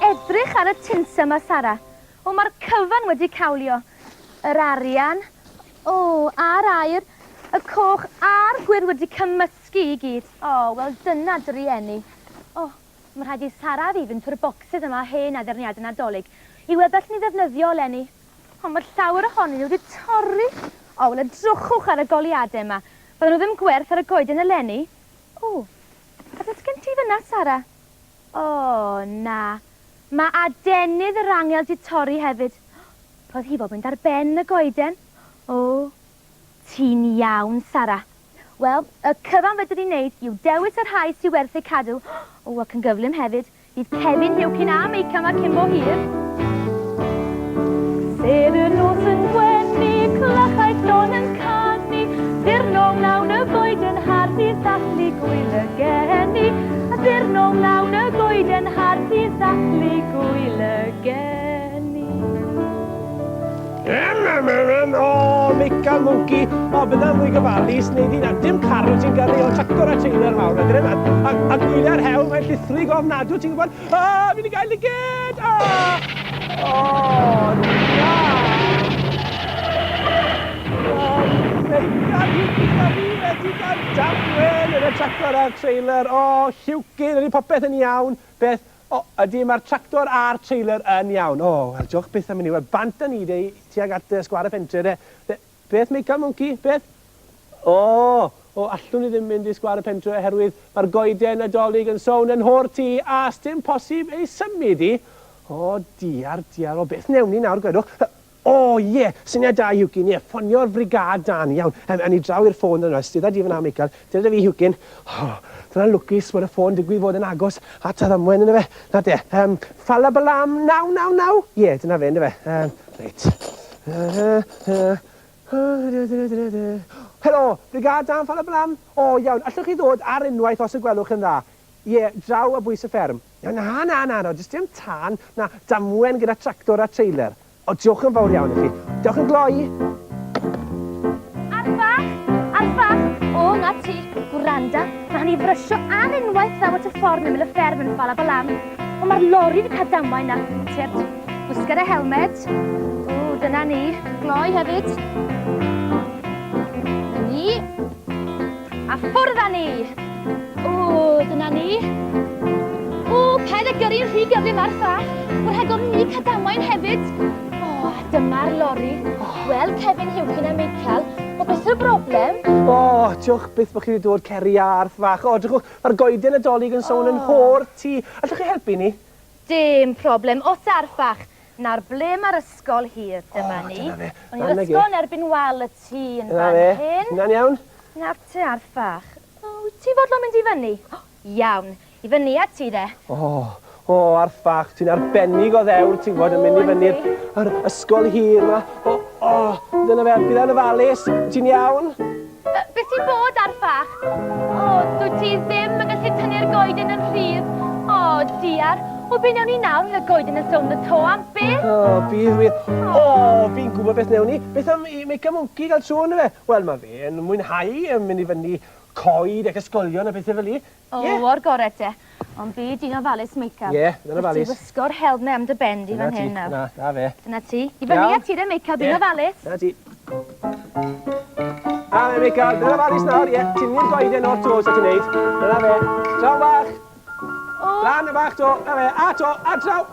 edrych ar y tinsa yma, Sara. Mae'r cyfan wedi cawlio. Yr arian, a'r air, y coch a'r gwir wedi cymysgu I gyd. Wel dyna dy rieni. Mae rhaid I Sara fi fynd trwy'r bocsys yma hen addurniadau Nadolig I weld all ni ddefnyddio lenni. Mae'r llawer ohonyn nhw wedi torri. Wel, y drwchwch ar y goliadau yma. Bydden nhw ddim gwerth ar y goeden y lenni. A dyd gen ti fyna, Sara? Na. Mae adenydd yr angel di torri hefyd. Roedd hi bod mynd ar ben y goeden. Ti'n iawn, Sara. Wel, y cyfan fe dyd i'n neud yw dewis yr rhai sy'n werth eu cadw. Ac yn gyflym hefyd, bydd Coeden Hewcyn a Meica yma cyn bo hir. Sedd y nos yn gwenu, clychau llon yn canu, dirnong lawn y goeden hardi ddathlu gwyl y geni, a dirnong lawn y goeden hardi ddathlu gwyl y geni. Meica Mwnci, bydda'n fwy gyfalus, neu di dim carw ti'n gyrru o tractor a trailer mawr, a gwyliau'r hewl, mae'n llithrig ofnadw, ti'n gwybod, fi wedi gael ligyd, Meica fi wedi cael damwen yn y tractor a trailer, Hewcyn, ydy popeth yn iawn, beth, ydy mae'r tractor a'r trailer yn iawn. Wel, diolch beth am hynny. Wel, bant yn ni, tuag at sgwar y pentre, de. Beth, Meica Mwnci, beth? Allwn ni ddim mynd I sgwar y pentre oherwydd mae'r Coeden Nadolig yn sôn yn hor ti a sdim posib ei symud I. Diar, beth newn ni nawr, gwedwch? Syniad da, Hewcyn, ffonio'r frigad da ni, iawn. Ni draw i'r ffôn yna, stydda di fyna, Meica. Dyna fi, Hewcyn. Dyna'n lwcus bod y ffôn digwydd fod yn agos at y ddamwen yna fe. Na de, Ffalabalam, naw. Dyna fe, yna fe. Reit. Helo, brigad dan Ffalabalam. Iawn, allwch chi ddod ar unwaith os y gwelwch yn dda? Draw a bwys y fferm. Na, jyst dim tan. Na, damwen gyda tractor a trailer. Diolch yn fawr iawn I chi. Diolch yn gloi. Arfach. Na ti, gwranda. Mae hynny frysio ar unwaith ddaw at y ffordd mewn y fferm yn Ffalabalam. Mae'r lori wedi cael damwain na. Tiert, gwisgad y helmed. Dyna ni. Gloi hefyd. Dyna ni. A ffwrdd â ni. Dyna ni. Paid â gyrru'n rhy gyflym ar ffach. Mae'r hegol ni cael damwain hefyd. Dyma'r lori. Wel, Coeden Hewcyn a Meica, beth yw'r broblem? Diolch beth bod chi wedi dod ceri ar fach. Diolch, mae'r Coeden Nadolig yn sôn yn hor ti. Allwch chi helpu ni? Dim problem. Os arfach, na'r ble mae'r ysgol hir, dyma ni. Dyna fe. Ond yw'r ysgol yn erbyn wal y tŷ yn fan hyn. Dyna'n iawn. Nawr ti arfach. Ti fodlon mynd I fyny? Iawn. I fyny a ti de. Arfach, ti'n arbennig o ddewr, ti'n gwybod, yn mynd I fyny'r ysgol hir yma. Dyna fe, bydd yn ofalus. Ti'n iawn? Beth ti'n bod, arfach? Dwi ti ddim yn gallu tynnu'r goeden yn rhydd. Diar. Be newn ni nawr, y goeden yn sôn y to am beth? Bydd wir. Fi'n gwybod beth newn ni. Beth am Meica Mwnci gael trôn fe? Wel, mae fe yn mwynhau yn mynd I fyny coed ac ysgolion a bethau fel I. O'r gored te. Ond byd un ofalus, Meica. Dyna ofalus. Ti wisgo'r helmed am dy bendi fan hyn nawr. Na fe. Dyna ti. I fyny a ti de, Meica, byd ofalus. Dyna ti. Meica, byd ofalus nawr, Tynnu'r goeden o'r tos a ti'n neud. Dyna fe. Draw bach. Lan y bach to. Dyna fe. A draw.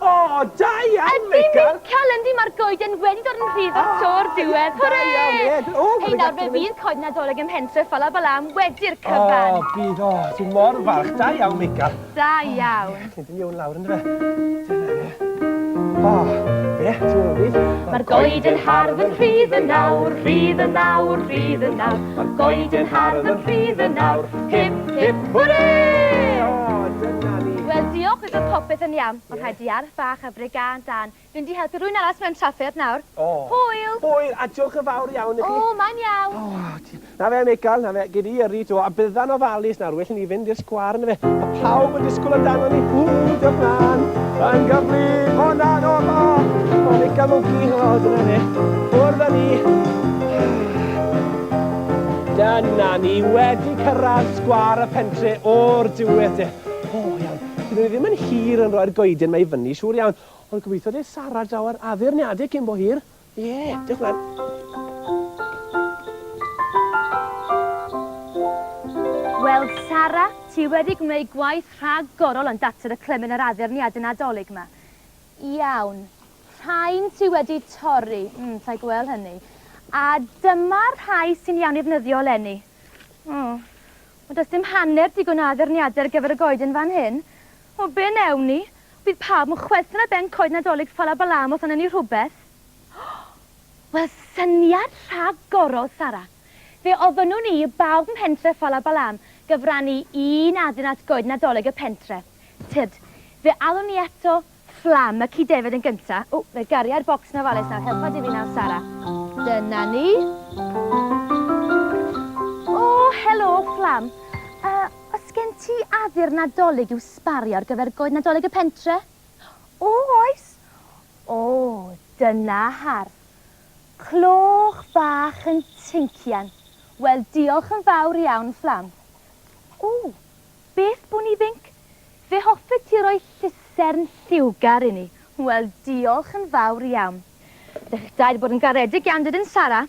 Da iawn, Meica. Meica, yndi mae'r goeden wedi dod yn rhydd o'r to'r diwedd. Hwre! Hei nawr, fe fydd Coeden Nadolig ym Mhentre Ffalabalam wedi'r cyfan. Bydd, ti'n mor falch. Da iawn, Meica. Da iawn. Dim iawn lawr yn dy fe. Ti'n wyth. Mae'r goeden hardd yn rhydd yn nawr, rhydd yn nawr, rhydd yn nawr. Mae'r goeden hardd yn rhydd yn nawr, hip, hip, hwre! Wel, diolch iddo popeth yn iawn. Mae'n rhaid I arfach a brigad dan. Dwi'n di helpu rwy'n arall mewn Trafferth nawr. Hwyl! Hwyl, a diolch yn fawr iawn I chi. Mae'n iawn. Na fe, Meica, na fe, gyd I yrru to, a bydda'n ofalus nawr, well ni fynd i'r sgwar yna fe. A pawb yn disgwyl amdano ni. Diolch man, yn gyflym, Meica Mwnci, dyna fe. Bwrdd â ni. Dyna ni wedi cyrraedd sgwar y pentre o'r diwedd. Iawn. Dyn nhw ddim yn hir yn rhoi'r goeden mae i fyny, siŵr iawn. Ond gobeithio de Sara draw ar addurniadau cyn bo hir. Ie, diolch fan. Wel, Sara, ti wedi gwneud gwaith rhagorol yn dater y clymun yr addurniadau Nadolig yma. Iawn. Rhain ti wedi torri. Sa'i gweld hynny. A dyma'r rhai sy'n iawn i ddefnyddio lenni. Ond does dim hanner digon o addurniadau ar gyfer y goeden fan hyn. O, be newn ni? Bydd pawb yn chwerthin ar ben Coeden Nadolig Ffalabalam os yna ni rhywbeth. Wel, syniad rhagorol, Sara. Fe oedden nhw ni, bawb yn pentre Ffalabalam, gyfrannu un addurnad Coeden Nadolig y pentre. Tyd, fe alwn ni eto fflam y cyd-defyd yn gyntaf. O, fe gariad bocs na fales nawr. Helpa di fi nawr, Sara. Dyna ni. O, helo, fflam. Os gen ti addur Nadolig i'w sbario ar gyfer Coeden Nadolig y pentre? O, oes. O, dyna hardd. Cloch bach yn tincian. Wel, diolch yn fawr iawn, fflam. O, beth bwn i finc? Fe hoffet ti roi llysern lliwgar i ni. Wel, diolch yn fawr iawn. Ydych da wedi bod yn garedig iawn dydyn, Sara?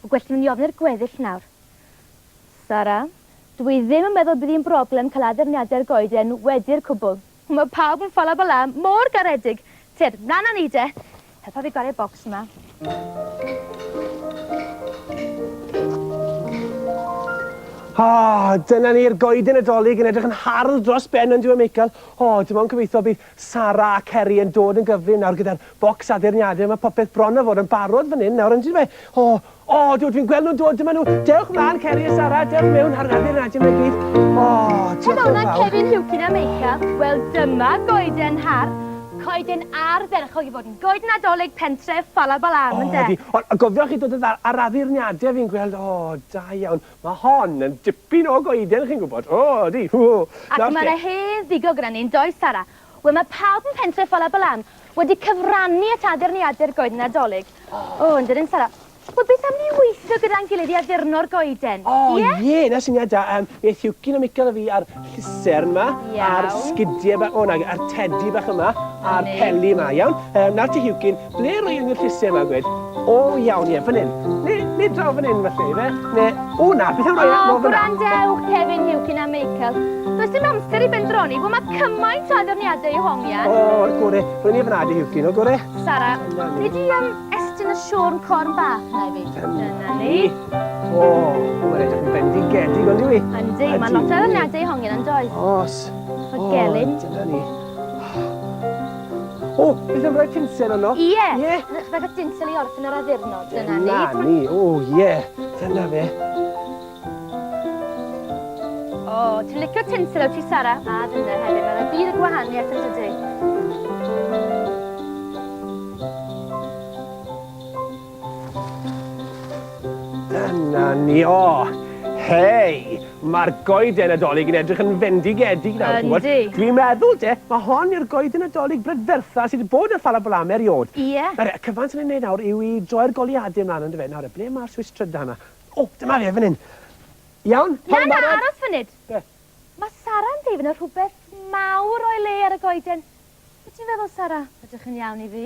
O gwell mynd i ofn i'r gweddill nawr. Sara, dwi ddim yn meddwl bydd hi'n broblem cael addurniadau'r goeden wedi'r cwbl. Mae pawb yn Ffalabalam mor garedig. Tyd, mlaen â ni de. Helpa fi gwario bocs yma. Dyna ni'r goeden Nadolig yn edrych yn hardd dros ben yn diwedd Michael. Dim ond gobeithio bydd Sara a Ceri yn dod yn gyflym nawr gyda'r bocs addurniadau. Mae popeth bron a fod yn barod fan hyn nawr, yn dweud fe? Dwi'n gweld nhw'n dod, dyma nhw. Dewch mlaen, Ceri a Sara, dewch mewn ar addurniadau mewn gyd. Diolch yn fawr. Cefin Hewcyn a Michael. Wel, dyma goeden har. Coeden ardderchog i fod yn Coeden Nadolig pentre Ffalabalam, ynde? Gofiwch chi dod ar addurniadau fi'n gweld, da iawn. Mae hon yn dipyn o goeden, chi'n gwybod. Di. Ac mae'na hen ddigo gyda ni'n does, Sara. Wel, mae pawb yn pentre Ffalabalam wedi cyfrannu at addurniadau'r Coeden Nadolig. Yndydyn, Sara. Wel, beth am ni weithio gyda'n gilydd i addurno'r goeden? Ie, na syniad da. Beth Hewcyn a Michael a fi ar llysern yma, a'r sgidiau bach, a'r tedi bach yma, a'r peli yma, iawn. Nawr ti Hewcyn, ble roi yn y llysau yma, gwed? Iawn, ie, fan hyn. Ne draw fan hyn, falle, fe? Na, beth am roi yna? Gwrandewch, Cefin Hewcyn a Michael. Does dim amser i bendroni, fod mae cymaint o addurniadau i hongian. O'r gore, rwy'n i fan adi Hewcyn, o gore? Sara, nid i estyn y siwrn corn bach na i fi. Dyna ni. Mae'n edrych yn bendigedig, ond yw i? Yndi, mae'n lot o addurniadau i hongian yn does. Os. O gelyn. Dyna ni. Beth am roi tinsel yno? Ie. Fe gael tinsel i orffen yr addurnod. Dyna ni. Dyna ni, dyna fe. Ti'n licio tinsel o ti, Sara? A dyna hefyd, mae'n byd y gwahaniaeth yn tydi. Dyna ni, hei! Mae'r goeden Nadolig yn edrych yn fendigedig nawr. Yndi. Dwi'n meddwl, mae hon yw'r goeden Nadolig brydfertha sydd wedi bod yn Ffalabalam eriod. Ie. Cyfan sy'n ei wneud nawr yw i droi'r goliadau ymlaen yn dy fe. Nawr, ble mae'r Swiss trydan yma? Dyma fe, fan hyn. Iawn? Na, aros fynyd. Mae Sara'n deifyn o rhywbeth mawr o'i le ar y goeden. Be ti'n feddwl, Sara? Ydych yn iawn i fi?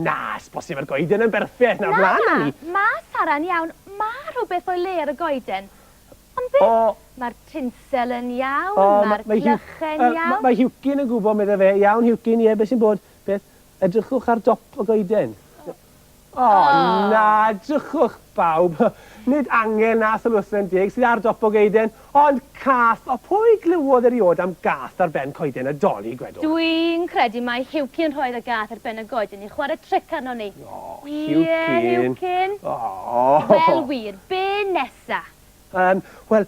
Na, bosib yr goeden yn berffaith. Nawr, mlaen ni. Mae Sara'n iawn. Mae rhywbeth o'i le ar y goeden. Ond beth? Mae'r tinsel yn iawn, mae'r clychen iawn. Mae Hewcyn yn gwybod medda fe. Iawn, Hewcyn, beth sy'n bod? Beth? Edrychwch ar dop o goeden. Na, edrychwch bawb. Nid angel na sylwysyn dig sydd ar dop o goeden, ond cath. Pwy glywodd eriod am gath ar ben Coeden Nadolig, gwedwch? Dwi'n credu mae Hewcyn rhoi'r gath ar ben y goeden i chwarae tric arno ni. Hewcyn. Hewcyn. Wel wir, be nesa? Wel,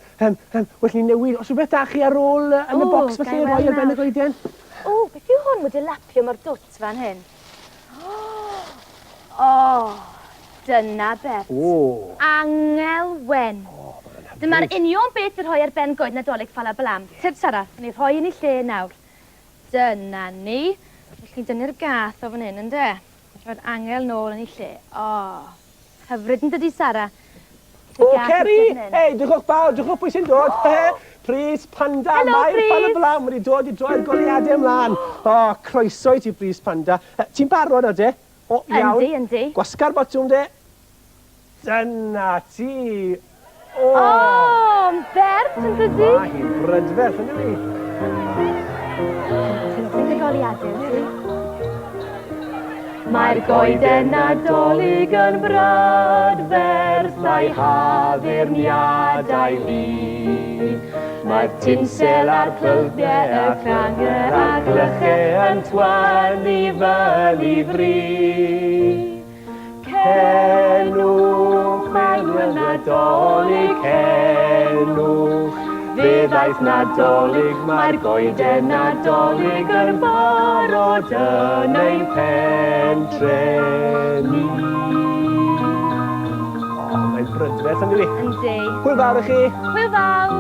ni newid. Os rhywbeth da chi ar ôl yn y bocs felly rhoi ar ben y goeden? Beth yw hwn wedi lapio mor dwt fan hyn? Dyna beth. Angel wen. Dyma'r union beth yw'r rhoi ar ben Coeden Nadolig Ffalabalam. Tyd, Sara, ni rhoi yn ei lle nawr. Dyna ni. Felly chi'n dynnu'r gath o fan hyn, ynddo? Rhoi'r angel nôl yn ei lle. Hyfryd yn dydi, Sara? Ceri! Hei, dychwch bawb, dychwch pwy sy'n dod. Pris Panda, Helo, Mawr Pris. Ffalabalam wedi dod i droi'r goliadau ymlaen. O, croeso i ti, Pris Panda. Ti'n barod o de? O, iawn. Yndi. Gwasga'r botwm de. Dyna ti. O, O, yn bert yn dydi? ma hi'n brydferth, ynddo fi? Ti'n y goliadau, ti? Mae'r goeden nadolig yn brydferth a'i haddurniadau fi. Mae'r tinsel a'r clyddiau, y crangau a glychau yn twynu fyny fri. Cenwch, mewn nadolig, cenwch. Fe ddaeth nadolig, mae'r goeden nadolig yn barod yn ein pentrefi. O, mae'n brydferth, ynddo fi? Yndi. Hwyl fawr i chi. Hwyl fawr.